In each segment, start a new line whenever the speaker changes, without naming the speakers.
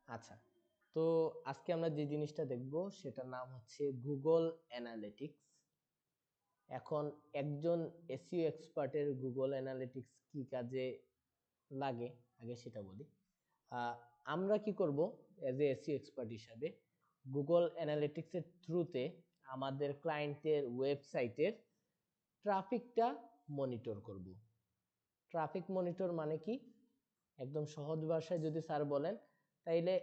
আচ্ছা, তো আজকে আমরা যে জিনিসটা দেখব সেটার নাম হচ্ছে গুগল অ্যানালিটিক্স। এখন একজন এসইও এক্সপার্টের গুগল অ্যানালিটিক্স কি কাজে লাগে আগে সেটা বলি। আহ, আমরা কি করব এজ এ এসইও এক্সপার্ট হিসাবে গুগল অ্যানালিটিক্সের থ্রুতে আমাদের ক্লায়েন্টের ওয়েবসাইটের ট্রাফিকটা মনিটর করব। ট্রাফিক মনিটর মানে কি, একদম সহজ ভাষায় যদি স্যার বলেন তাইলে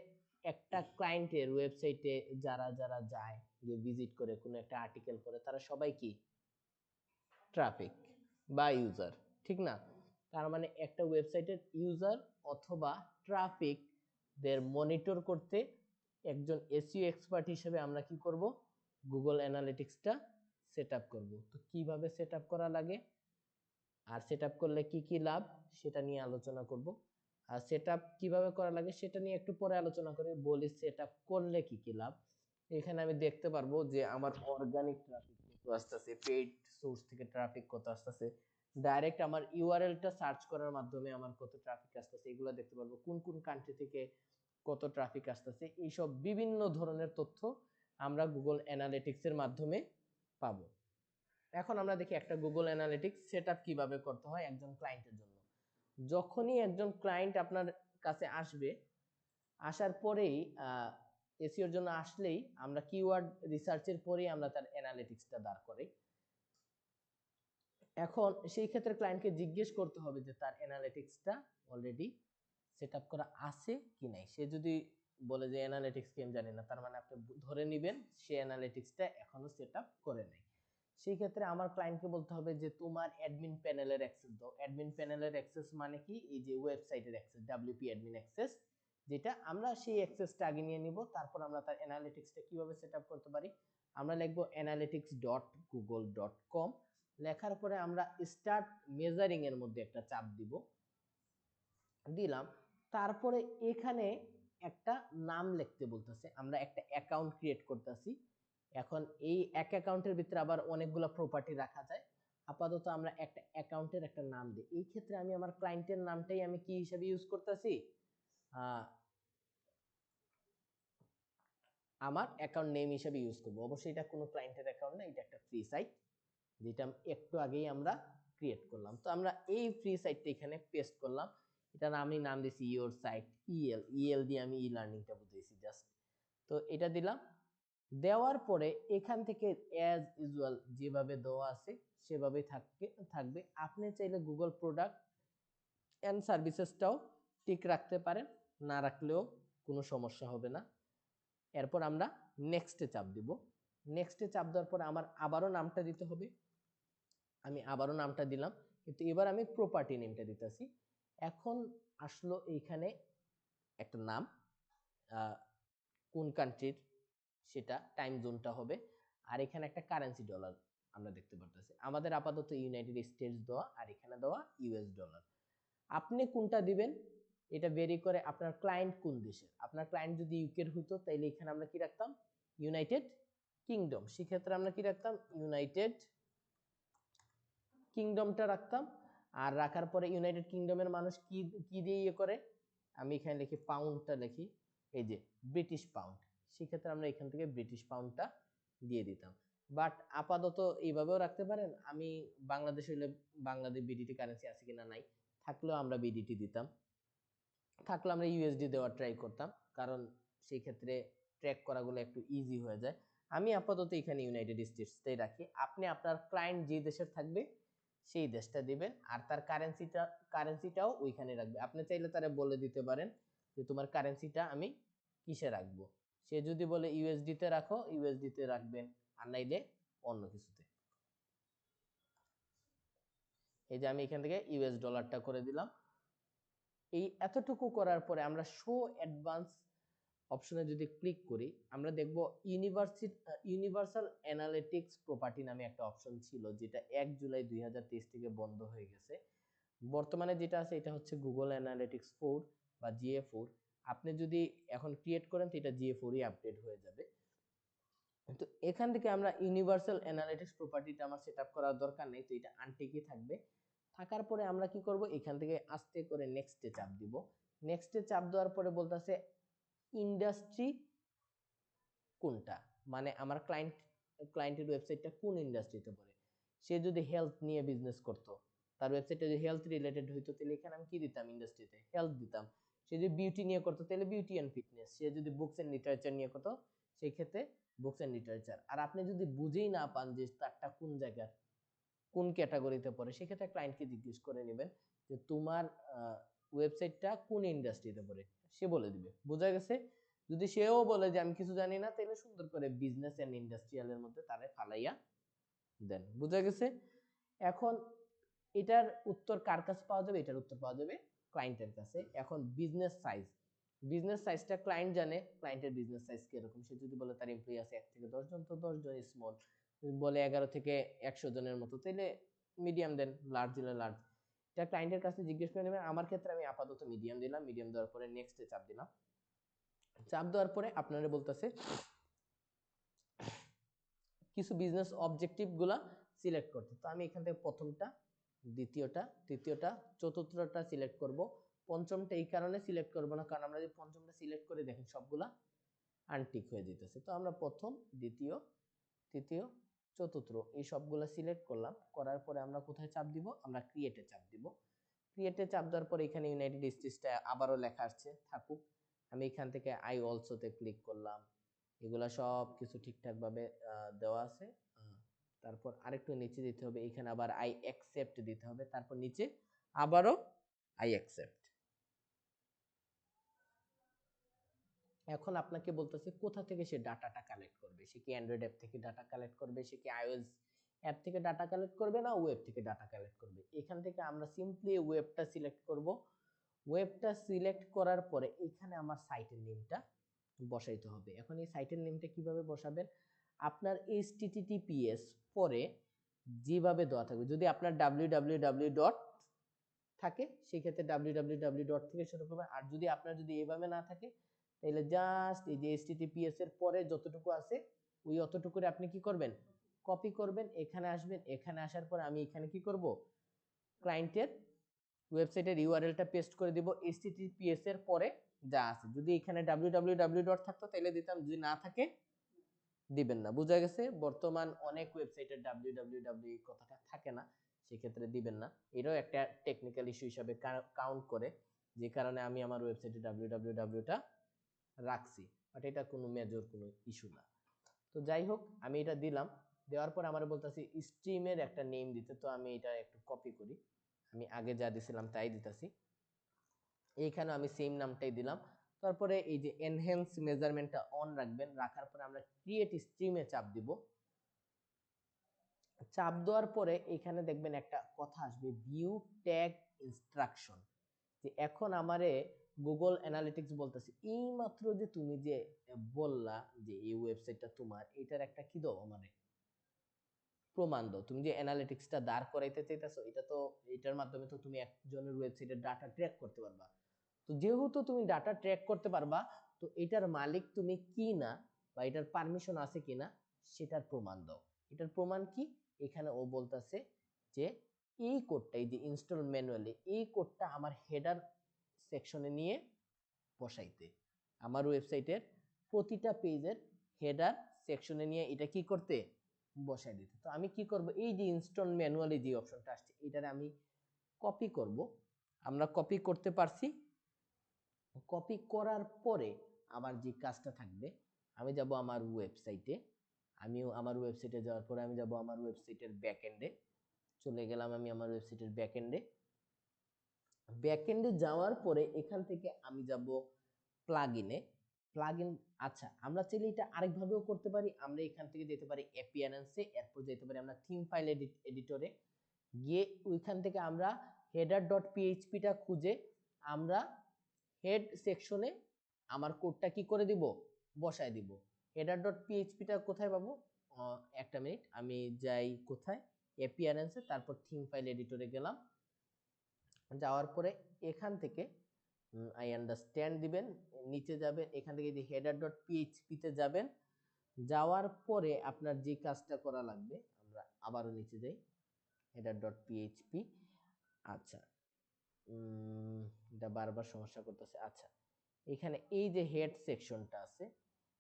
একটা ক্লায়েন্টের ওয়েবসাইটে যারা যারা যায়, গিয়ে ভিজিট করে কোনো একটা আর্টিকেল করে, তারা সবাই কি ট্রাফিক বা ইউজার, ঠিক না? তার মানে একটা ওয়েবসাইটের ইউজার অথবা ট্রাফিক দের মনিটর করতে একজন এসইও এক্সপার্ট হিসেবে আমরা কি করব, গুগল অ্যানালিটিক্সটা সেট আপ করবো। তো কিভাবে সেট আপ করা লাগে আর সেট আপ করলে কি কি লাভ সেটা নিয়ে আলোচনা করব। আর সেট আপ কিভাবে করা লাগে সেটা নিয়ে একটু পরে আলোচনা করে বলি সেট আপ করলে কি কি লাভ। এখানে আমি দেখতে পারবো যে আমার অর্গানিক ট্রাফিক কত আসতেছে, পেইড সোর্স থেকে ট্রাফিক কত আসতেছে, ডাইরেক্ট আমার ইউআরএলটা সার্চ করার মাধ্যমে আমার কত ট্রাফিক আসতেছে, এগুলো দেখতে পারবো। কোন কোন কান্ট্রি থেকে কত ট্রাফিক আসতেছে, এইসব বিভিন্ন ধরনের তথ্য আমরা গুগল অ্যানালিটিক্স এর মাধ্যমে পাবো। এখন আমরা দেখি একটা গুগল অ্যানালিটিক্স সেটআপ কিভাবে করতে হয় একজন ক্লায়েন্টের জন্য। যখনই একজন ক্লায়েন্ট আপনার কাছে আসবে, আসার পরেই এসইওর জন্য আসলেই আমরা কিওয়ার্ড রিসার্চের পরেই আমরা তার অ্যানালিটিক্সটা দাঁড় করাই। এখন সেই ক্ষেত্রে ক্লায়েন্টকে জিজ্ঞেস করতে হবে যে তার অ্যানালিটিক্সটা অলরেডি সেটআপ করা আছে কি নাই। সে যদি বলে যে অ্যানালিটিক্স কি আমি জানি না, তার মানে আপনি ধরে নেবেন সে অ্যানালিটিক্সটা এখনো সেটআপ করে নাই। সেই ক্ষেত্রে আমার ক্লায়েন্টকে বলতে হবে যে তোমার অ্যাডমিন প্যানেলের অ্যাক্সেস দাও। অ্যাডমিন প্যানেলের অ্যাক্সেস মানে কি, এই যে ওয়েবসাইটের অ্যাক্সেস, ডব্লিউপি অ্যাডমিন অ্যাক্সেস, যেটা আমরা সেই অ্যাক্সেসটা আগে নিয়ে নিব। তারপর আমরা তার অ্যানালিটিক্সটা কিভাবে সেটআপ করতে পারি, আমরা লিখব analytics.google.com। লেখার পরে আমরা স্টার্ট মেজারিং এর মধ্যে একটা চাপ দিব, দিলাম। তারপরে এখানে একটা নাম লিখতে বলতেছে, আমরা একটা অ্যাকাউন্ট ক্রিয়েট করতেছি। এখন এই এক অ্যাকাউন্টের ভিতরে আবার অনেকগুলো প্রপার্টি রাখা যায়। আপাতত আমরা একটা অ্যাকাউন্টের একটা নাম দিই। এই ক্ষেত্রে আমি আমার ক্লায়েন্টের নামটাই আমি কি হিসাবে ইউজ করতেছি, আমার অ্যাকাউন্ট নেম হিসাবে ইউজ করব। অবশ্যই এটা কোনো ক্লায়েন্টের অ্যাকাউন্ট না, এটা একটা ফ্রি সাইট যেটা একটু আগেই আমরা ক্রিয়েট করলাম। তো আমরা এই ফ্রি সাইটটা এখানে পেস্ট করলাম। এটার আমি নাম দিয়েছি ইওর সাইট ইএল, ইএল দিয়ে আমি ই লার্নিংটা বুঝিয়েছি জাস্ট। তো এটা দিলাম। দেওয়ার পরে এখান থেকে অ্যাজ ইউজুয়াল যেভাবে দেওয়া আছে সেভাবেই থাকবে। আপনি চাইলে গুগল প্রোডাক্ট এন্ড সার্ভিসেসটাও ঠিক রাখতে পারেন, না রাখলেও কোনো সমস্যা হবে না। এরপর আমরা নেক্সটে চাপ দিব। নেক্সটে চাপ দেওয়ার পর আমার আবারও নামটা দিতে হবে। আমি আবারও নামটা দিলাম, কিন্তু এবার আমি প্রপার্টি নেমটা দিতেছি। এখন আসলো এইখানে একটা নাম, কোন কান্ট্রির সেটা টাইম জোনটা হবে, আর এখানে একটা কারেন্সি ডলার আমরা দেখতে পারতেছি। আমাদের আপাতত ইউনাইটেড স্টেটস দেওয়া, আর এখানে দেওয়া ইউএস ডলার। আপনি কোনটা দিবেন এটা ভেরি করে আপনার ক্লায়েন্ট কোন দেশের। আপনার ক্লায়েন্ট যদি ইউকের হইতো তাইলে এখানে আমরা কি রাখতাম, ইউনাইটেড কিংডম। সেক্ষেত্রে আমরা কি রাখতাম, ইউনাইটেড কিংডমটা রাখতাম। আর রাখার পরে ইউনাইটেড কিংডমের মানুষ কি কি দিয়ে ইয়ে করে, আমি এখানে লিখি পাউন্ডটা লিখি, এই যে ব্রিটিশ পাউন্ড। সেক্ষেত্রে আমরা এখান থেকে ব্রিটিশ পাউন্ডটা দিয়ে দিতাম। বাট আপাতত এইভাবেও রাখতে পারেন। আমি বাংলাদেশ হইলে বাংলাদেশ বিডিটি কারেন্সি আছে কিনা নাই, থাকলেও আমরা বিডিটি দিতাম, থাকলে আমরা ইউএসডি দেওয়ার ট্রাই করতাম, কারণ সেই ক্ষেত্রে ট্র্যাক করাগুলো একটু ইজি হয়ে যায়। আমি আপাতত এখানে ইউনাইটেড স্টেটসটাই রাখি। আপনি আপনার ক্লায়েন্ট যে দেশের থাকবে সেই দেশটা দিবেন, আর তার কারেন্সিটাও ওইখানে রাখবে। আপনি চাইলে তারা বলে দিতে পারেন যে তোমার কারেন্সিটা আমি কিসে রাখবো। সে যদি বলে ইউএসডি তে রাখো, ইউএসডি তে রাখবেন, আর নাইলে অন্য কিছুতে। এই যে আমি এখান থেকে ইউএস ডলারটা করে দিলাম। এই এতটুকু করার পরে আমরা শো অ্যাডভান্স অপশনে যদি ক্লিক করি, আমরা দেখব ইউনিভার্সাল অ্যানালিটিক্স প্রপার্টি নামে একটা অপশন ছিল, যেটা 1 জুলাই 2023 থেকে বন্ধ হয়ে গেছে। বর্তমানে যেটা আছে এটা হচ্ছে গুগল অ্যানালিটিক্স 4 বা GA4। আপনি যদি এখন ক্রিয়েট করেন তো এটা GA4ই আপডেট হয়ে যাবে। তো এখান থেকে আমরা ইউনিভার্সাল অ্যানালিটিক্স প্রপার্টিটা আমার সেটআপ করার দরকার নেই, তো এটা আনটিকই থাকবে। থাকার পরে আমরা কি করব, এখান থেকে আস্তে করে নেক্সটে চাপ দিব। নেক্সটে চাপ দেওয়ার পরে বলতেছে ইন্ডাস্ট্রি কোনটা, মানে আমার ক্লায়েন্টের ওয়েবসাইটটা কোন ইন্ডাস্ট্রিতে পড়ে। সে যদি হেলথ নিয়ে বিজনেস করতো, তার ওয়েবসাইটটা যদি হেলথ রিলেটেড হইতো, তাহলে এখানে আমি কি দিতাম, ইন্ডাস্ট্রিতে হেলথ দিতাম। সে যদি বিউটি নিয়ে করতো তাহলে বিউটি অ্যান্ড ফিটনেস, সে যদি বুকস এন্ড লিটারেচার নিয়ে করতো সেই ক্ষেত্রে বুকস এন্ড লিটারেচার। আর আপনি যদি বুঝেই না পান যে তারটা কোন জায়গার কোন ক্যাটাগরিতে পড়ে, সেক্ষেত্রে ক্লায়েন্টকে জিজ্ঞেস করে নেবেন যে তোমার ওয়েবসাইটটা কোন ইন্ডাস্ট্রিতে পড়ে, সে বলে দিবে। বোঝা গেছে? যদি সেও বলে যে আমি কিছু জানি না, তাহলে সুন্দর করে বিজনেস এন্ড ইন্ডাস্ট্রিয়াল এর মধ্যে তারে ফালাইয়া দেন। বোঝা গেছে? এখন এটার উত্তর কার কাছে পাওয়া যাবে? এটার উত্তর পাওয়া যাবে ক্লায়েন্টের কাছে। এখন বিজনেস সাইজটা ক্লায়েন্ট জানে ক্লায়েন্টের বিজনেস সাইজ কিরকম। সে যদি বলে তার এমপ্লয়ি আছে 1 থেকে 10 জন, তো 10 জন স্মল। বলে 11 থেকে 100 জনের মতো, তাহলে মিডিয়াম দেন, লার্জ দিলে লার্জ। এটা ক্লায়েন্টের কাছে জিজ্ঞেস করে নেবেন। আমার ক্ষেত্রে আমি আপাতত মিডিয়াম দিলাম। মিডিয়াম দেওয়ার পরে নেক্সটে চাপ দিলাম। চাপ দেওয়ার পরে আপনারা বলতেছে কিছু বিজনেস অবজেক্টিভ গুলা সিলেক্ট করতে। তো আমি এখান থেকে প্রথমটা, দ্বিতীয়টা, তৃতীয়টা, চতুর্থটা সিলেক্ট করব। পঞ্চমটা এই কারণে সিলেক্ট করব না, কারণ আমরা যদি পঞ্চমটা সিলেক্ট করে দেখেন সবগুলা আনটিক হয়ে যেতেছে। তো আমরা প্রথম, দ্বিতীয়, তৃতীয়, চতুর্থ এই সবগুলা সিলেক্ট করলাম। করার পরে আমরা কোথায় চাপ দিব? আমরা ক্রিয়েটে চাপ দিব। ক্রিয়েটে চাপ দেওয়ার পরে এখানে ইউনাইটেড স্টেটসটা আবারও লেখা আসছে, থাকুক। আমি এখান থেকে আই অলসোতে ক্লিক করলাম। এগুলা সব কিছু ঠিকঠাক ভাবে দেওয়া আছে। তারপর আরেকটু নিচে দিতে হবে, এখানে আবার আই অ্যাকসেপ্ট দিতে হবে। তারপর নিচে আবারও আই অ্যাকসেপ্ট। এখন আপনাকে বলতেছে কোথা থেকে সে ডাটাটা কালেক্ট করবে। সে কি অ্যান্ড্রয়েড অ্যাপ থেকে ডাটা কালেক্ট করবে, সে কি আইওএস অ্যাপ থেকে ডাটা কালেক্ট করবে, না ওয়েব থেকে ডাটা কালেক্ট করবে। এখান থেকে আমরা সিম্পলি ওয়েবটা সিলেক্ট করব। ওয়েবটা সিলেক্ট করার পরে এখানে আমার সাইটের নেমটা বসাইতে হবে। এখন এই সাইটের নেমটা কিভাবে বসাবেন? আপনার https পরে যেভাবে দেওয়া থাকবে, যদি আপনার www ডট থাকে সেক্ষেত্রে www ডট থেকে শুরু করবেন। আর যদি আপনার যদি এভাবে না থাকে, তাহলে জাস্ট এই যে https এর পরে যতটুকু আছে ওই অতটুকু আপনি কি করবেন, কপি করবেন, এখানে আসবেন। এখানে আসার পর আমি এখানে কি করব, ক্লায়েন্টের ওয়েবসাইটের ইউআরএলটা পেস্ট করে দিব https এর পরে যা আছে। যদি এখানে www ডট থাকতো তাহলে দিতাম, যদি না থাকে দিবেন না। বুঝা গেছে? বর্তমান অনেক ওয়েবসাইটের www কথাটা থাকে না, সেক্ষেত্রে দিবেন না। এটাও একটা টেকনিক্যাল ইস্যু হিসাবে কাউন্ট করে, যে কারণে আমি আমার ওয়েবসাইটে www টা রাখছি। বাট এটা কোনো মেজর কোনো ইস্যু না। তো যাই হোক, আমি এটা দিলাম। দেওয়ার পর আমার বলতেছি স্ট্রিমের একটা নেম দিতে। তো আমি এটা একটু কপি করি। আমি আগে যা দিছিলাম তাই দিতেছি। এইখানে আমি সেম নামটাই দিলাম। তারপরে এই যে এনহ্যান্স মেজারমেন্টটা অন রাখবেন। রাখার পরে আমরা ক্রিয়েট স্ট্রিমে চাপ দিব। চাপ দেওয়ার পরে এখানে দেখবেন একটা কথা আসবে, ভিউ ট্যাগ ইনস্ট্রাকশন। যে এখন আমারে গুগল অ্যানালিটিক্স বলতেছে এই মাত্র যে তুমি যে বললা যে এই ওয়েবসাইটটা তোমার, এটার একটা কি দাও আমারে প্রমাণ দাও। তুমি যে অ্যানালিটিক্সটা দাঁড় করাইতে চাইতেছো, এটা তো এটার মাধ্যমে তো তুমি একজনের ওয়েবসাইটের ডাটা ট্র্যাক করতে পারবা। তো যেহেতু তুমি ডাটা ট্র্যাক করতে পারবা, তো এটার মালিক তুমি কি না, বা এটার পারমিশন আছে কিনা সেটার প্রমাণ দাও। এটার প্রমাণ কি? এখানে ও বলতেছে যে এই কোডটা, এই যে ইনস্টল ম্যানুয়ালি, এই কোডটা আমার হেডার সেকশনে নিয়ে বসাইতে, আমার ওয়েবসাইটের প্রতিটা পেজের হেডার সেকশনে নিয়ে এটা কি করতে, বসাই দিতে। তো আমি কি করব, এই যে ইনস্টল ম্যানুয়ালি যে অপশনটা আসছে এটারে আমি কপি করব। আমরা কপি করতে পারছি। কপি করার পরে আমার যে কাজটা থাকবে, আমি যাব আমার ওয়েবসাইটে। আমার ওয়েবসাইটে যাওয়ার পরে আমি যাব আমার ওয়েবসাইটের ব্যাকএন্ডে। চলে গেলাম আমি আমার ওয়েবসাইটের ব্যাকএন্ডে। ব্যাকএন্ডে যাওয়ার পরে এখান থেকে আমি যাব প্লাগইনে। প্লাগইন, আচ্ছা আমরা চাইলে এটা আরেকভাবেও করতে পারি। আমরা এখান থেকে যেতে পারি অ্যাপিয়ারেন্সে, এরপর যেতে পারি আমরা থিম ফাইল এডিটরে। গিয়ে ওইখান থেকে আমরা হেডার ডট পিএইচপিটা খুঁজে আমরা হেড সেকশনে আমার কোডটা কি করে দিব, বসায় দিব। হেডার ডট পিএইচপিটা কোথায় পাবো? একটা মিনিট, আমি যাই কোথায়, অ্যাপিয়ারেন্সে, তারপর থিম ফাইল এডিটরে গেলাম। যাওয়ার পরে এখান থেকে আই আন্ডারস্ট্যান্ড দিবেন, নিচে যাবেন, এখান থেকে যে হেডার ডট পিএইচপি তে যাবেন। যাওয়ার পরে আপনার যে কাজটা করা লাগবে, আমরা আবারও নিচে যাই, হেডার ডট পিএইচপি। আচ্ছা, এটা বারবার সমস্যা করতেছে। আচ্ছা, এখানে এই যে হেড সেকশনটা আছে,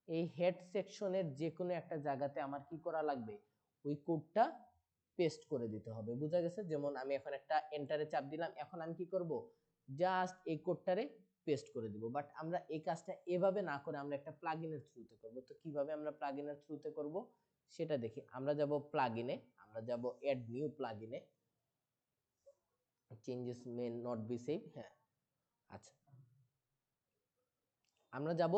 এই হেড সেকশনের যে কোনো একটা জায়গাতে আমার কি করা লাগবে, ওই কোডটা পেস্ট করে দিতে হবে। বুঝা গেছে? যেমন আমি এখন একটা এন্টারে চাপ দিলাম, এখন আমি কি করব, জাস্ট এই কোডটারে পেস্ট করে দিব। বাট আমরা এই কাজটা এভাবে না করে আমরা একটা প্লাগইনের থ্রুতে করব। তো কিভাবে আমরা প্লাগইনের থ্রুতে করব সেটা দেখি। আমরা যাব প্লাগইনে, আমরা যাব অ্যাড নিউ প্লাগইনে, changes may not be save. হ্যাঁ, আচ্ছা, আমরা যাব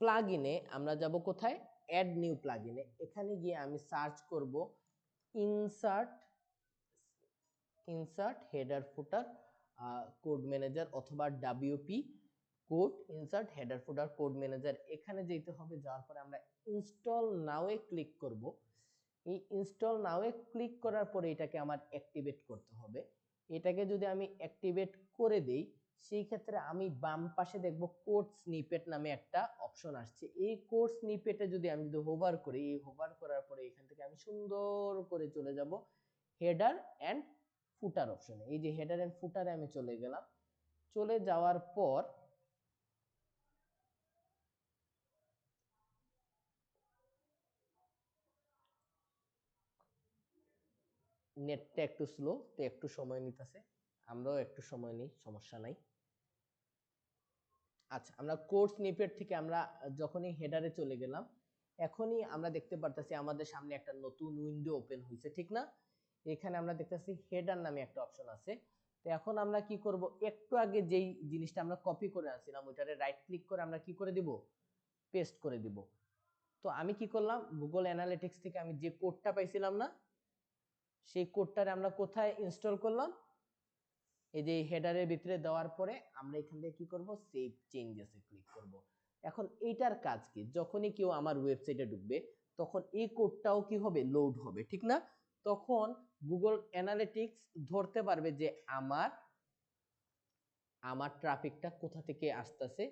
প্লাগইনে, আমরা যাব কোথায়, অ্যাড নিউ প্লাগইনে। এখানে গিয়ে আমি সার্চ করব insert insert header footer code manager, অথবা WP code insert header footer code manager. এখানে যেতে হবে, যাওয়ার পরে আমরা ইনস্টল নাও এ ক্লিক করব। এই ইনস্টল নাও এ ক্লিক করার পরে এটাকে আমার অ্যাক্টিভেট করতে হবে। এটাকে যদি আমি অ্যাক্টিভেট করে দেই, সেই ক্ষেত্রে আমি বাম পাশে দেখব কোড স্নিপেট নামে একটা অপশন আসছে। এই কোড স্নিপেটে যদি আমি হোভার করি, এই হোভার করার পরে এখান থেকে আমি সুন্দর করে চলে যাব হেডার এন্ড ফুটার অপশনে। এই যে হেডার এন্ড ফুটারে আমি চলে গেলাম। চলে যাওয়ার পর নেটটা একটু স্লো, তো একটু সময় নিতেছে, আমরাও একটু সময় নিই, সমস্যা নাই। আচ্ছা, আমরা কোড স্নিপেট থেকে আমরা যখনই হেডারে চলে গেলাম, এখনই আমরা দেখতে পারতেছি আমাদের সামনে একটা নতুন উইন্ডো ওপেন হয়েছে, ঠিক না? এখানে আমরা দেখতেছি হেডার নামে একটা অপশন আছে। তো এখন আমরা কি করব, একটু আগে যেই জিনিসটা আমরা কপি করে আনছিলাম ওইটারে রাইট ক্লিক করে আমরা কি করে দিব, পেস্ট করে দিব। তো আমি কি করলাম, গুগল অ্যানালিটিক্স থেকে আমি যে কোডটা পাইছিলাম না, সেই কোডটারে আমরা কোথায় ইনস্টল করলাম, এই যে হেডারের ভিতরে দেওয়ার পরে আমরা এখান থেকে কি করব, সেভ চেঞ্জেসে ক্লিক করব। এখন এইটার কাজ কি, যখনই কেউ আমার ওয়েবসাইটে ঢুকবে তখন এই কোডটাও কি হবে, লোড হবে, ঠিক না? তখন গুগল অ্যানালিটিক্স ধরতে পারবে যে আমার আমার ট্রাফিকটা কোথা থেকে আসতেছে,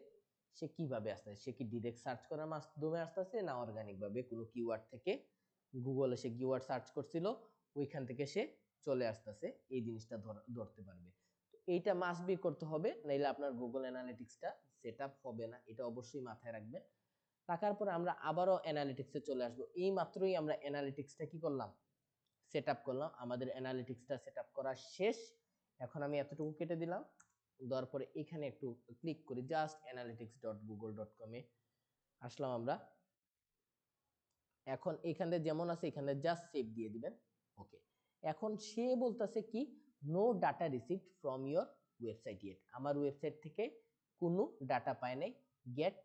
সে কিভাবে আসতেছে, সে কি ডিরেক্ট সার্চ করার মাধ্যমে আসতেছে না অর্গানিক ভাবে কোনো কিওয়ার্ড থেকে, গুগলে সে কিওয়ার্ড সার্চ করছিল ওইখান থেকে সে চলে আসতেছে, এই জিনিসটা ধরতে পারবে। তো এইটা মাস্ট বি করতে হবে, নাইলে আপনার গুগল অ্যানালিটিক্সটা সেটআপ হবে না, এটা অবশ্যই মাথায় রাখবেন। রাখার পরে আমরা আবারও অ্যানালিটিক্সে চলে আসবো। এই মাত্রই আমরা অ্যানালিটিক্সটা কি করলাম, সেটআপ করলাম। আমাদের অ্যানালিটিক্সটা সেটআপ করা শেষ। এখন আমি এতটুকু কেটে দিলাম, দেওয়ার পরে এখানে একটু ক্লিক করি, জাস্ট analytics.google.com এ আসলাম আমরা। এখন এখানে যেমন আছে এখানে জাস্ট সেভ দিয়ে দিবেন, ওকে। এখন সে বলতেছে কি, no data received from your website yet, আমার ওয়েবসাইট থেকে কোনো ডাটা পায় নাই, গেট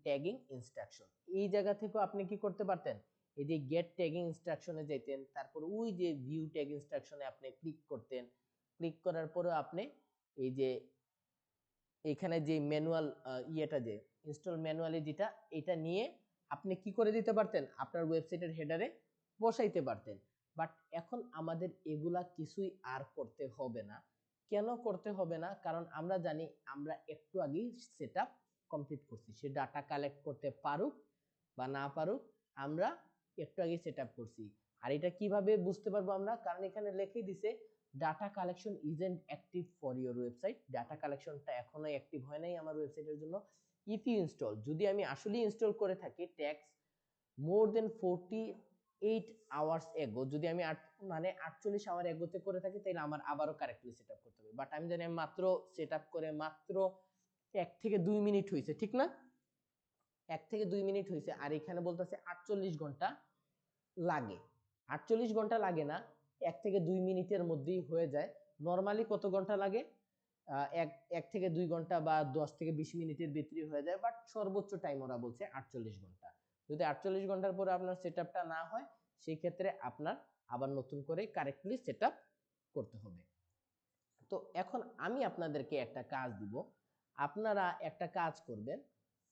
ট্যাগিং ইনস্ট্রাকশন। এই জায়গা থেকেও আপনি কি করতে পারতেন, এই যে গেট ট্যাগিং ইনস্ট্রাকশনে যেতেন, তারপর ওই যে ভিউ ট্যাগ ইনস্ট্রাকশনে আপনি ক্লিক করতেন, ক্লিক করার পরে আপনি এই যে এখানে যে ম্যানুয়াল ইয়েটা যে ইনস্টল ম্যানুয়ালি যেটা, এটা নিয়ে আপনি কি করে দিতে পারতেন, আপনার ওয়েবসাইটের হেডারে বসাইতে পারতেন। বাট এখন আমাদের এগুলা কিছুই আর করতে হবে না। কেন করতে হবে না, কারণ আমরা জানি আমরা একটু আগেই সেটআপ কমপ্লিট করছি। সে ডাটা কালেক্ট করতে পারুক বা না পারুক, আমরা একটু আগে সেটআপ করছি। আর এটা কিভাবে বুঝতে পারবো আমরা, কারণ এখানে লিখে দিছে data collection isn't active for your website, data কালেকশনটা এখনো অ্যাক্টিভ হয় নাই আমার ওয়েবসাইটের জন্য। ইফ ইউ ইনস্টল, যদি আমি আসলে ইনস্টল করে থাকি ট্যাক্স মোর দেন 48 আওয়ার্স এগো, যদি আমি মানে 48 আওয়ার এগোতে করে থাকি, তাহলে আমার আবারও কারেক্টলি সেটআপ করতে হবে। বাট আমি জানি আমি মাত্র সেটআপ করে মাত্র 1 থেকে 2 মিনিট হয়েছে, ঠিক না? 1 থেকে 2 মিনিট হয়েছে, আর এখানে বলতেছে 48 ঘন্টা লাগে। 48 ঘন্টা লাগে না, 1 থেকে 2 মিনিটের মধ্যেই হয়ে যায়। নরমালি কত ঘন্টা লাগে, এক 1 থেকে 2 ঘন্টা বা 10 থেকে 20 মিনিটের ভিতরে হয়ে যায়, বাট সর্বোচ্চ টাইম ওরা বলছে 48 ঘন্টা। যদি 48 ঘন্টার পরে আপনার সেটআপটা না হয়, সেই ক্ষেত্রে আপনার আবার নতুন করে কারেক্টলি সেটআপ করতে হবে। তো এখন আমি আপনাদেরকে একটা কাজ দিব, আপনারা একটা কাজ করবেন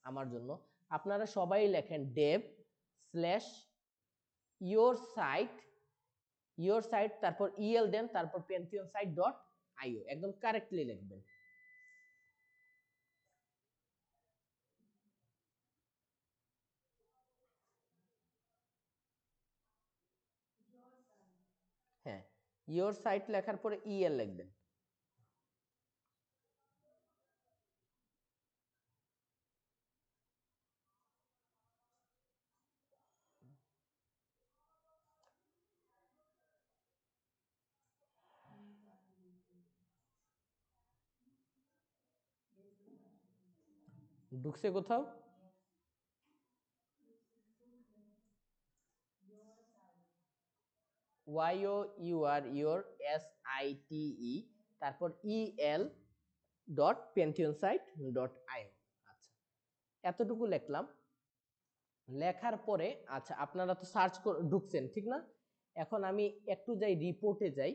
আমার জন্য। আপনারা সবাই লেখেন dev স্ল্যাশ your site তারপর el দেন, তারপর pantheonsite.io, একদম কারেক্টলি লিখবেন। হ্যাঁ, your site লেখার পরে el লিখবেন। ঢুকছে কোথাও? YOUR তারপর el.pantheonsite.io। আচ্ছা, এতটুকু লিখলাম। লেখার পরে আচ্ছা আপনারা তো সার্চ ঢুকছেন ঠিক না? এখন আমি একটু যাই রিপোর্টে যাই।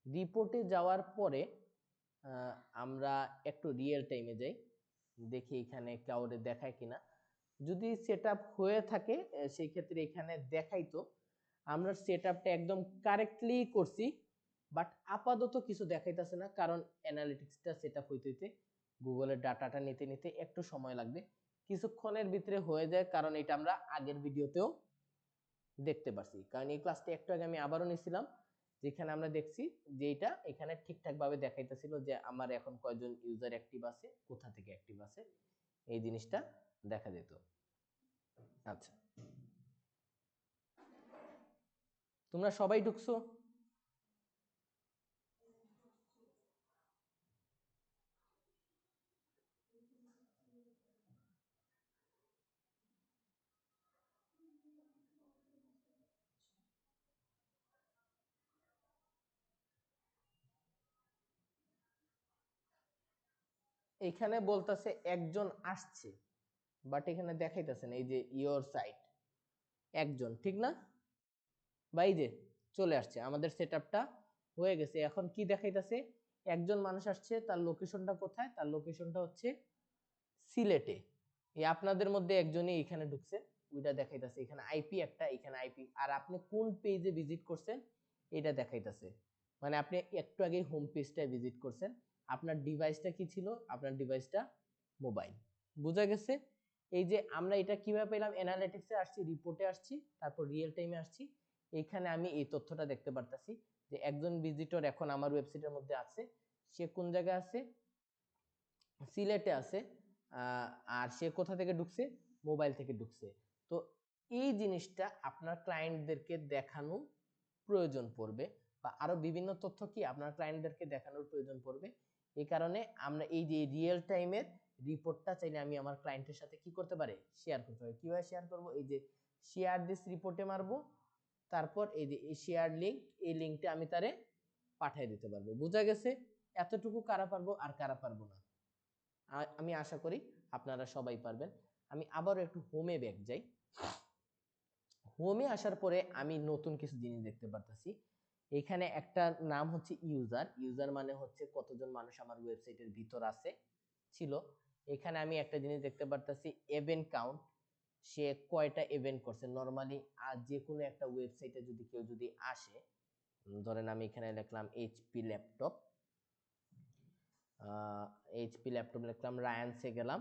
রিপোর্টে যাওয়ার পরে আমরা একটু রিয়েল টাইমে যাই, দেখি এখানে কাউরে দেখায় কিনা। যদি সেট হয়ে থাকে সেই ক্ষেত্রে এখানে দেখাইতো। আমরা সেট একদম কারেক্টলি করছি, বাট আপাতত কিছু দেখাইতেছে না, কারণ অ্যানালিটিক্সটা সেট হইতে গুগলের ডাটাটা নিতে নিতে একটু সময় লাগবে। কিছুক্ষণের ভিতরে হয়ে যায়, কারণ এটা আমরা আগের ভিডিওতেও দেখতে পাচ্ছি। কারণ এই ক্লাসটা একটু আগে আমি আবারও নিয়েছিলাম, যেখানে আমরা দেখছি যে এটা এখানে ঠিকঠাক ভাবে দেখাইতেছিল যে আমার এখন কয়জন ইউজার অ্যাক্টিভ আছে, কোথা থেকে অ্যাক্টিভ আছে, এই জিনিসটা দেখা যেত। আচ্ছা, তোমরা সবাই ঢুকছো? এখানে বলতেছে একজন আসছে, বাট এখানে দেখাইতেছে না এই যে ইওর সাইট একজন, ঠিক না? বা এই যে চলে আসছে, আমাদের সেটআপটা হয়ে গেছে। এখন কি দেখাইতেছে? একজন মানুষ আসছে, তার লোকেশনটা কোথায়? তার লোকেশনটা হচ্ছে সিলেটে। এই আপনাদের মধ্যে একজনই এখানে ঢুকছে, ওইটা দেখাইতেছে। এখানে আইপি একটা, এখানে আইপি, আর আপনি কোন পেজে ভিজিট করছেন এটা দেখাইতেছে। মানে আপনি একটু আগে হোম পেজটা ভিজিট করছেন। আপনার ডিভাইসটা কি ছিল? আপনার ডিভাইসটা মোবাইল। বুঝা গেছে? এই যে আমরা এটা কিভাবে পেলাম? অ্যানালিটিক্সে আসছি, রিপোর্টে আসছি, তারপর রিয়েল টাইমে আসছি। এখানে আমি এই তথ্যটা দেখতে পারতাছি যে একজন ভিজিটর এখন আমার ওয়েবসাইটের মধ্যে আছে। সে কোন জায়গায় আছে? সিলেটে আছে। আর সে কোথা থেকে ঢুকছে? মোবাইল থেকে ঢুকছে। তো এই জিনিসটা আপনার ক্লায়েন্টদেরকে দেখানো প্রয়োজন পড়বে, বা আরো বিভিন্ন তথ্য কি আপনার ক্লায়েন্টদেরকে দেখানোর প্রয়োজন পড়বে। এই কারণে আমরা এই যে রিয়েল টাইমের রিপোর্টটা চাইলে আমি আমার ক্লায়েন্টের সাথে কি করতে পারি? শেয়ার করতে পারি। কিভাবে শেয়ার করব? এই যে শেয়ার দিস রিপোর্টে মারবো, তারপর এই যে শেয়ার লিংক, এই লিংকটা আমি তারে পাঠিয়ে দিতে পারবো। বুঝা গেছে? এতটুকু কারা পারবো আর কারা পারবো না? আমি আশা করি আপনারা সবাই পারবেন। আমি আবারও একটু হোমে ব্যাক যাই। হোমে আসার পরে আমি নতুন কিছু জিনিস দেখতে পারতেছি। এখানে একটা নাম হচ্ছে ইউজার। ইউজার মানে হচ্ছে কতজন মানুষ আমার ওয়েবসাইটের ভিতর আছে ছিল। এখানে আমি একটা জিনিস দেখতে পারতেছি, ইভেন্ট কাউন্ট। সে কয়টা ইভেন্ট করছে নরমালি। আর যে কোনো একটা ওয়েবসাইটে যদি কেউ যদি আসে, ধরেন আমি এখানে লিখলাম এইচপি ল্যাপটপ, এইচপি ল্যাপটপ লিখলাম, রায়ান্সে গেলাম।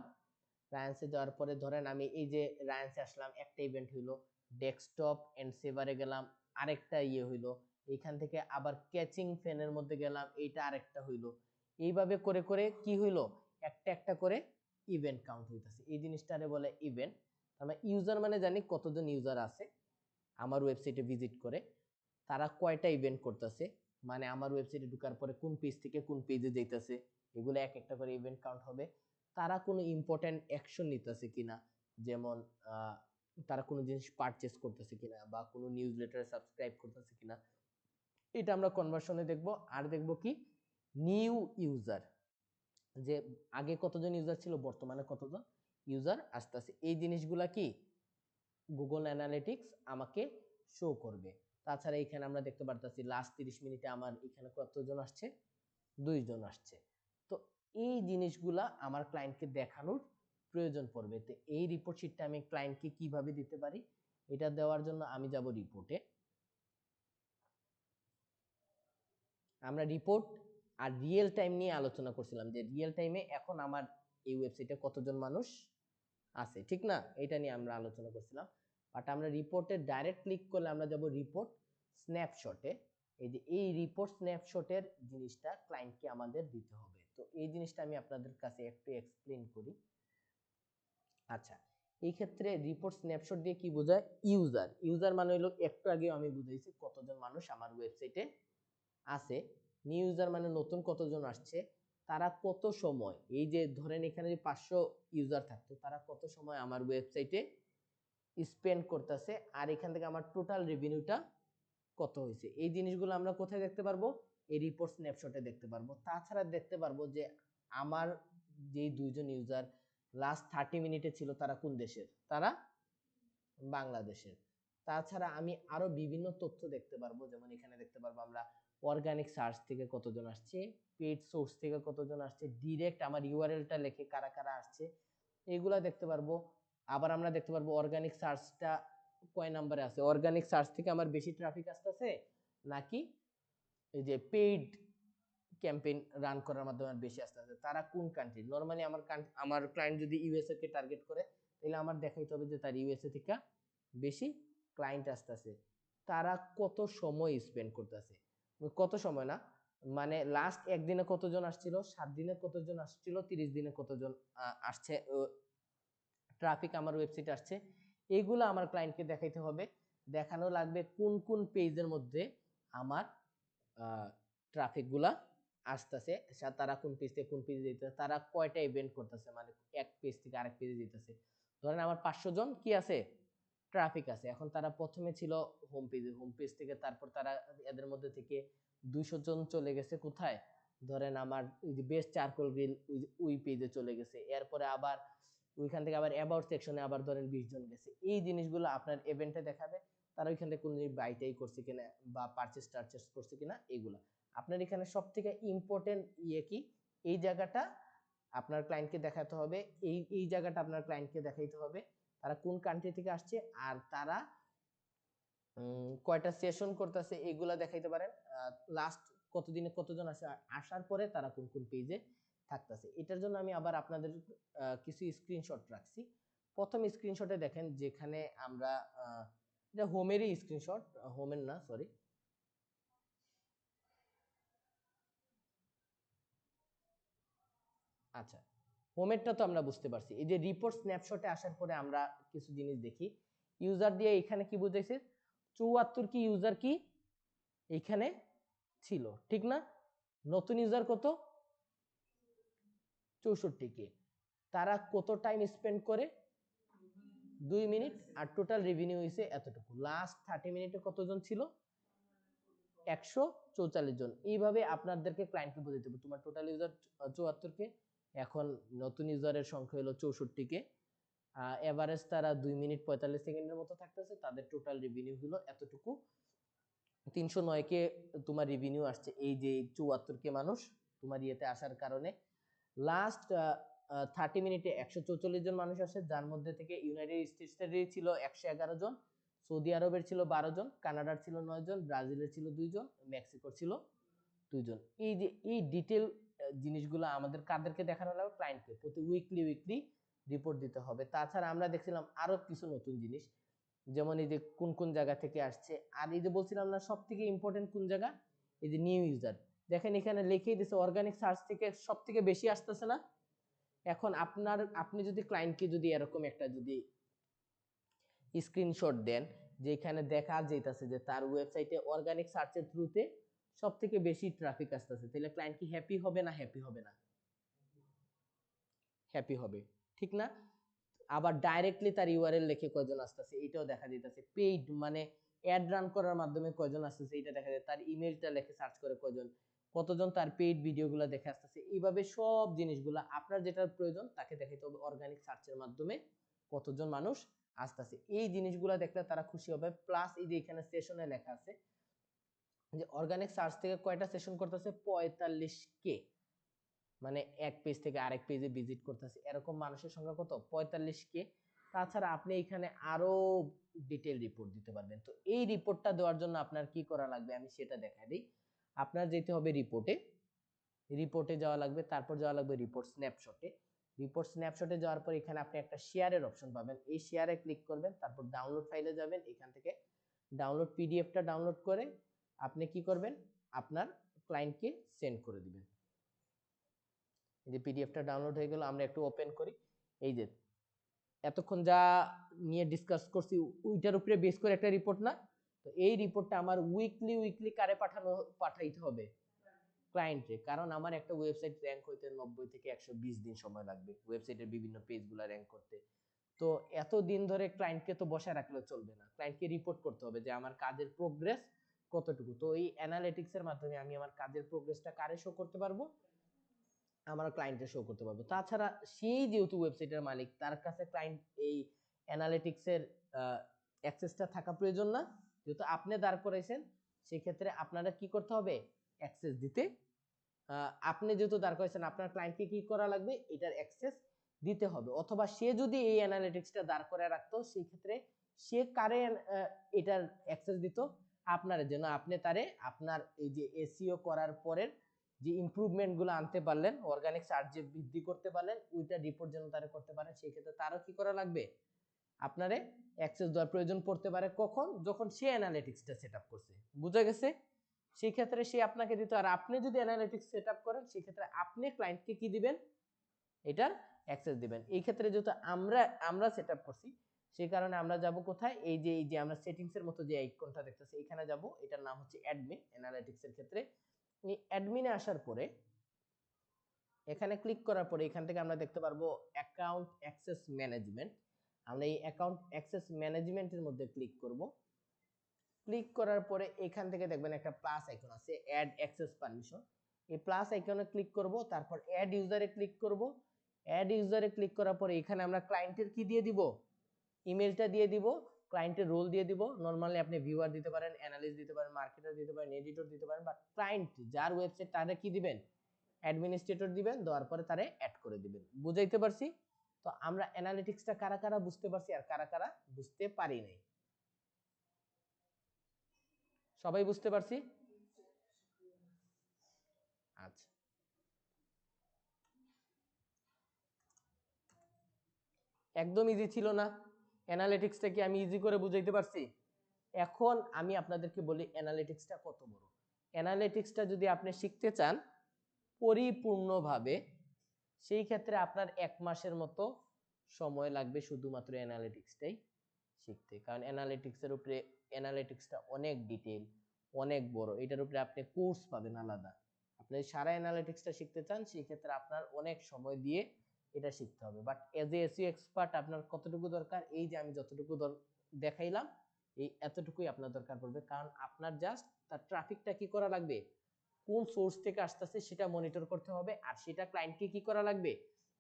রায়ান্সে যাওয়ার পরে ধরেন আমি এই যে রায়ান্সে আসলাম, একটা ইভেন্ট হইলো। ডেস্কটপ এন্ড সেভারে গেলাম, আরেকটা হইলো। এইখান থেকে আবার ক্যাচিং ফ্যানের মধ্যে গেলাম, এইটা আরেকটা হইলো। এইভাবে করে করে কি হইলো? একটা একটা করে ইভেন্ট কাউন্ট হইতেছে। এই জিনিসটারে বলে ইভেন্ট। আমরা ইউজার মানে জানি কতজন ইউজার আছে আমার ওয়েবসাইটে ভিজিট করে, তারা কয়টা ইভেন্ট করতেছে, মানে আমার ওয়েবসাইটে ঢোকার পরে কোন পেজ থেকে কোন পেজে যাইতেছে, এগুলো এক একটা করে ইভেন্ট কাউন্ট হবে। তারা কোনো ইম্পর্টেন্ট অ্যাকশন নিতেছে কিনা, যেমন তারা কোনো জিনিস পারচেজ করতেছে কিনা, বা কোনো নিউজ লেটারে সাবস্ক্রাইব করতেছে কিনা, এটা আমরা কনভার্সনে দেখব। আর দেখব কি নিউ ইউজার, যে আগে কতজন ইউজার ছিল, বর্তমানে কতজন ইউজার আসতেছে, এই জিনিসগুলা কি গুগল অ্যানালিটিক্স আমাকে শো করবে। তাছাড়া এখানে আমরা দেখতে পারতেছি লাস্ট 30 মিনিটে আমার এখানে কতজন আসছে? 2 জন আসছে। তো এই জিনিসগুলা আমার ক্লায়েন্টকে দেখানোর প্রয়োজন পড়বে। তো এই রিপোর্ট শিটটা আমি ক্লায়েন্টকে কিভাবে দিতে পারি? এটা দেওয়ার জন্য আমি যাব রিপোর্টে। আমরা রিপোর্ট আর রিয়েল টাইম নিয়ে আলোচনা করছিলাম, যে রিয়েল টাইমে এখন আমার এই ওয়েবসাইটে কতজন মানুষ আছে, ঠিক না? এটা নিয়ে আমরা আলোচনা করছিলাম। বাট আমরা রিপোর্টে ডাইরেক্ট ক্লিক করলে আমরা যাব রিপোর্ট স্ন্যাপশটে। এই যে এই রিপোর্ট স্ন্যাপশটের জিনিসটা ক্লায়েন্টকে আমাদের দিতে হবে। তো এই জিনিসটা আমি আপনাদের কাছে একটু এক্সপ্লেন করি। আচ্ছা, এই ক্ষেত্রে রিপোর্ট স্ন্যাপশট দিয়ে কি বোঝায়? ইউজার। ইউজার মানে হলো একটু আগে আমি বুঝাইছি কতজন মানুষ আমার ওয়েবসাইটে আছে। নিউ ইউজার মানে নতুন কতজন আসছে। তারা কত সময়, এই যে ধরেন এখানে যে 500 ইউজার থাকতো, তারা কত সময় আমার ওয়েবসাইটে স্পেন্ড করতেছে, আর এখান থেকে আমার টোটাল রেভিনিউটা কত হয়েছে, এই জিনিসগুলো আমরা কোথায় দেখতে পারবো? এই রিপোর্ট স্ন্যাপশটে দেখতে পারবো। তাছাড়া দেখতে পারবো যে আমার যে দুইজন ইউজার লাস্ট 30 মিনিটে ছিল, তারা কোন দেশের, তারা বাংলাদেশের। তাছাড়া আমি আরো বিভিন্ন তথ্য দেখতে পারবো, যেমন এখানে দেখতে পারবো আমরা অর্গানিক সার্চ থেকে কতজন আসছে, পেড সোর্স থেকে কতজন আসছে, ডিরেক্ট আমার ইউআরএলটা লিখে কারা কারা আসছে, এগুলা দেখতে পারবো। আবার আমরা দেখতে পারবো অর্গানিক সার্চটা কয় নাম্বারে আছে, অর্গানিক সার্চ থেকে আমার বেশি ট্রাফিক আসতেছে নাকি এই যে পেইড ক্যাম্পেইন রান করার মাধ্যমে আর বেশি আসতেছে, তারা কোন কান্ট্রি। নরমালি আমার ক্লায়েন্ট যদি ইউএসএ কে টার্গেট করে, তাহলে আমার দেখাইতে হবে যে তার ইউএসএ থেকে বেশি ক্লায়েন্ট আসতেছে, তারা কত সময় স্পেন্ড করতেছে, কত সময় না, মানে লাস্ট একদিনে কতজন আসছিল, 7 দিনে কতজন আসছিল, 30 দিনে কতজন আসছে ট্রাফিক আমার ওয়েবসাইটে আসছে, এইগুলো আমার ক্লায়েন্টকে দেখাইতে হবে। দেখানো লাগবে কোন কোন পেজের মধ্যে আমার ট্রাফিক গুলা আসতেছে, তারা কোন পেজ থেকে কোন পেজে যেতেছে, তারা কয়টা ইভেন্ট করতেছে, মানে এক পেজ থেকে আরেক পেজে যেতেছে। ধরেন আমার 500 জন কি আছে, ট্রাফিক আছে। এখন তারা প্রথমে ছিল হোম পেজে, হোম পেজ থেকে তারপর তারা এদের মধ্যে থেকে 200 জন চলে গেছে কোথায়, ধরেন আমার ওই যে বেস্ট চারকোল গ্রিল ওই পেজে চলে গেছে। এরপরে আবার ওইখান থেকে আবার অ্যাবাউট সেকশনে আবার ধরেন 20 জন গেছে। এই জিনিসগুলো আপনার ইভেন্টে দেখাবে, তারা ওইখান থেকে কোনো বাইটাই করছে কিনা বা পারচেস টারচেস করছে কিনা, এগুলা আপনার এখানে সব থেকে ইম্পর্টেন্ট ইয়ে কি, এই জায়গাটা আপনার ক্লায়েন্টকে দেখাতে হবে, এই জায়গাটা আপনার ক্লায়েন্টকে দেখাইতে হবে, তারা কোন কান্ট্রি থেকে আসছে আর তারা কয়টা সেশন করতেছে, এগুলা দেখাইতে পারেন। লাস্ট কতদিনে কতজন আসে, আসার পরে তারা কোন কোন পেজে থাকতেছে। এটার জন্য আমি আবার আপনাদের কিছু স্ক্রিনশট রাখছি। প্রথম স্ক্রিনশটে দেখেন যেখানে আমরা এটা হোমেরই স্ক্রিনশট, হোমের না সরি, আচ্ছা হোমেরটা তো আমরা বুঝতে পারছি। এই যে রিপোর্ট স্ন্যাপশটে আসার পরে আমরা কিছু জিনিস দেখি, ইউজার দিয়ে এখানে কি বুঝাইছে, 74 কি ইউজার কি এইখানে ছিল, ঠিক না? নতুন ইউজার কত, 64 কে। তারা কত টাইম স্পেন্ড করে, 2 মিনিট, আর টোটাল রেভিনিউ হয়েছে এতটুকু। লাস্ট 30 মিনিটে কতজন ছিল, 144 জন। এইভাবে আপনাদেরকে ক্লায়েন্টকে বোঝাতে হবে তোমার টোটাল ইউজার 74 কে, এখন নতুন ইউজারের সংখ্যা হলো 64 কে, এভারেজ তারা 2 মিনিট 45 সেকেন্ডের মতো থাকতেছে, তাদের টোটাল রেভিনিউ হলো এতটুকু। 309 কে তোমার রেভিনিউ আসছে, এই যে 74 কে মানুষ তোমার ইয়েতে আসার কারণে। লাস্ট 30 মিনিটে 144 জন মানুষ আসে, যার মধ্যে থেকে ইউনাইটেড স্টেটসের ছিল 111 জন, সৌদি আরবের ছিল 12 জন, কানাডার ছিল 9 জন, ব্রাজিলের ছিল 2 জন, মেক্সিকোর ছিল 2 জন। এই যে এই ডিটেল জিনিসগুলো আমাদের কাদেরকে দেখানো লাগবে, ক্লায়েন্টকে প্রতি উইকলি রিপোর্ট দিতে হবে। তাছাড়া আমরা দেখছিলাম আরো কিছু নতুন জিনিস, যেমন এই যে কোন কোন জায়গা থেকে আসছে, আর এই যে বলছিলাম না সব থেকে ইম্পর্টেন্ট কোন জায়গা, এই যে নিউ ইউজার। দেখেন এখানে লিখেই দিছে অর্গানিক সার্চ থেকে সব থেকে বেশি আসতেছে না। এখন আপনি যদি ক্লায়েন্টকে যদি এরকম একটা যদি স্ক্রিনশট দেন, যেখানে দেখা যাইতাছে যে তার ওয়েবসাইটে অর্গানিক সার্চের থ্রুতে সব থেকে বেশি ট্রাফিক আসতেছে, তাহলে ক্লায়েন্ট কি হ্যাপি হবে না হ্যাপি হবে না, হ্যাপি হবে, ঠিক না? আবার ডাইরেক্টলি তার ইউআরএল লিখে কয়জন আসতেছে এটাও দেখা যাইতেছে, পেইড মানে অ্যাড রান করার মাধ্যমে কয়জন আসতেছে এটা দেখা যায়, তার ইমেজটা লিখে সার্চ করে কয়জন, কতজন তার পেইড ভিডিওগুলো দেখে আসতেছে, এইভাবে সব জিনিসগুলো আপনার যেটা প্রয়োজন তাকে দেখাইতে হবে অর্গানিক সার্চের মাধ্যমে কতজন মানুষ আসতেছে। এই জিনিসগুলো দেখলে তারা খুশি হবে। প্লাস এই যে এখানে সেশনে লেখা আছে যে অর্গানিক সার্চ থেকে কয়টা সেশন করতেছে, 45 কে, মানে এক পেজ থেকে আরেক পেজে ভিজিট করতেছে, এরকম মানুষের সংখ্যা কত, 45 কে। তাছাড়া আপনি এখানে আরো ডিটেল রিপোর্ট দিতে পারবেন। তো এই রিপোর্টটা দেওয়ার জন্য আপনার কি করা লাগবে আমি সেটা দেখাই দিই। আপনার যেতে হবে রিপোর্টে যাওয়া লাগবে, তারপর যাওয়া লাগবে রিপোর্ট স্ন্যাপশটে। রিপোর্ট স্ন্যাপশটে যাওয়ার পর এখানে আপনি একটা শেয়ারের অপশন পাবেন, এই শেয়ারে ক্লিক করবেন, তারপর ডাউনলোড ফাইলে যাবেন, এখান থেকে ডাউনলোড পিডিএফটা ডাউনলোড করে আপনি কি করবেন, আপনার ক্লায়েন্টকে সেন্ড করে দিবেন। এই যে পিডিএফটা ডাউনলোড হয়ে গেল, আমরা একটু ওপেন করি। এই যে এতক্ষণ যা নিয়ে ডিসকাস করছি ওইটার উপরে বেস করে একটা রিপোর্ট না, তো এই রিপোর্টটা আমার উইকলি কারে পাঠাইতে হবে, ক্লায়েন্টে, কারণ আমার একটা ওয়েবসাইট র্যাঙ্ক হইতে 90 থেকে 120 দিন সময় লাগবে ওয়েবসাইটের বিভিন্ন পেজগুলো র্যাঙ্ক করতে। তো এত দিন ধরে ক্লায়েন্টকে তো বসায় রাখলে চলবে না, ক্লায়েন্টকে রিপোর্ট করতে হবে যে আমার কাজের প্রোগ্রেস কতটুকু। তো এই অ্যানালিটিক্স এর মাধ্যমে আমি আমার কাজের প্রোগ্রেসটা কারে শো করতে পারবো, আমার ক্লায়েন্টে শো করতে পারবো। তাছাড়া সেই যেহেতু ওয়েবসাইটের মালিক, তার কাছে ক্লায়েন্ট এই অ্যানালিটিক্স এর অ্যাক্সেসটা থাকা প্রয়োজন না, যেহেতু আপনি দাঁড় করাইছেন, সেই ক্ষেত্রে আপনারা কি করতে হবে, অ্যাক্সেস দিতে, আপনি যেহেতু দাঁড় করাইছেন আপনার ক্লায়েন্টকে কি করা লাগবে, এটার অ্যাক্সেস দিতে হবে। অথবা সে যদি এই অ্যানালিটিক্সটা দাঁড় করে রাখতো, সেই ক্ষেত্রে সে কারে এটার অ্যাক্সেস দিত, আপনার জন্য, আপনি তারে আপনার এই যে এসইও করার পরের যে ইমপ্রুভমেন্ট গুলো আনতে পারলেন, অর্গানিক সার্চ যে বৃদ্ধি করতে পারলেন, ওইটা রিপোর্ট যেন তারা করতে পারেন, সেই ক্ষেত্রে তারও কি করা লাগবে, আপনারে অ্যাক্সেস দেওয়ার প্রয়োজন পড়তে পারে। কখন, যখন সে অ্যানালিটিক্সটা সেটআপ করছে। বুঝা গেছে? সেই ক্ষেত্রে সে আপনাকে দিত, আর আপনি যদি অ্যানালিটিক্স সেটআপ করেন, সেই ক্ষেত্রে আপনি ক্লায়েন্টকে কি দিবেন, এটার অ্যাক্সেস দিবেন। এই ক্ষেত্রে যেহেতু আমরা সেটআপ করছি, সেই কারণে আমরা যাব কোথায়, এই যে আমরা সেটিংস এর মতো যে আইকনটা দেখতেছি, এখানে যাব, এটার নাম হচ্ছে অ্যাডমিন অ্যানালিটিক্স এর ক্ষেত্রে। এই অ্যাডমিনে আসার পরে এখানে ক্লিক করার পরে এখান থেকে আমরা দেখতে পারবো অ্যাকাউন্ট অ্যাক্সেস ম্যানেজমেন্ট। আমরা এই অ্যাকাউন্ট অ্যাক্সেস ম্যানেজমেন্টের মধ্যে ক্লিক করব। ক্লিক করার পরে এখান থেকে দেখবেন একটা প্লাস আইকন আছে, অ্যাড অ্যাক্সেস পারমিশন। এই প্লাস আইকনে ক্লিক করব, তারপর অ্যাড ইউজারে ক্লিক করব। অ্যাড ইউজারে ক্লিক করার পরে এখানে আমরা ক্লায়েন্টের কি দিয়ে দিব, ইমেলটা দিয়ে দিব, ক্লায়েন্টের রোল দিয়ে দিব। নরমালি আপনি ভিউয়ার দিতে পারেন, অ্যানালিস্ট দিতে পারেন, মার্কেটার দিতে পারেন, এডিটর দিতে পারেন, বাট ক্লায়েন্ট যার ওয়েবসাইট তারে কি দিবেন, অ্যাডমিনিস্ট্রেটর দিবেন, দেওয়ার পরে তারে অ্যাড করে দিবেন। বুঝাইতে পারছি? তো আমরা অ্যানালিটিক্সটা কারা কারা বুঝতে পারছি আর কারা কারা বুঝতে পারি নাই, সবাই বুঝতে পারছি? আচ্ছা, একদম ইজি ছিল না? অ্যানালিটিক্সটা কি আমি ইজি করে বুঝাইতে পারছি? এখন আমি আপনাদেরকে বলি অ্যানালিটিক্সটা কত বড়। অ্যানালিটিক্সটা যদি আপনি শিখতে চান পরিপূর্ণভাবে, সেই ক্ষেত্রে আপনার 1 মাসের মতো সময় লাগবে শুধুমাত্র অ্যানালিটিক্সটাই শিখতে। কারণ অ্যানালিটিক্সের উপরে, অ্যানালিটিক্সটা অনেক ডিটেইল, অনেক বড়, এটার উপরে আপনি কোর্স পাবেন আলাদা। আপনি সারা অ্যানালিটিক্সটা শিখতে চান, সেই ক্ষেত্রে আপনার অনেক সময় দিয়ে এটা শিখতে হবে। But as a SEO expert আপনার কতটুকু দরকার, এই যে আমি যতটুকু দেখাইলাম, এই এতটুকুই আপনার দরকার পড়বে। কারণ আপনার জাস্ট তার ট্রাফিকটা কি করা লাগবে, কোন সোর্স থেকে আসতেছে সেটা মনিটর করতে হবে, আর সেটা ক্লায়েন্টকে কি করা লাগবে,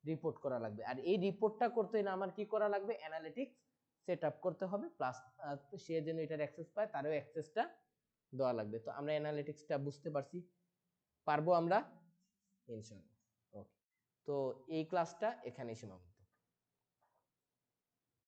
রিপোর্ট করা লাগবে। আর এই রিপোর্টটা করতে হলে আমার কি করা লাগবে, অ্যানালিটিক্স সেট আপ করতে হবে, প্লাস সে যেন এটার অ্যাক্সেস পায়, তারও অ্যাক্সেসটা দেওয়া লাগবে। তো আমরা অ্যানালিটিক্সটা বুঝতে পারছি, পারবো আমরা ইনশাআল্লাহ। ওকে, তো এই ক্লাসটা এখানেই সীমাবদ্ধ।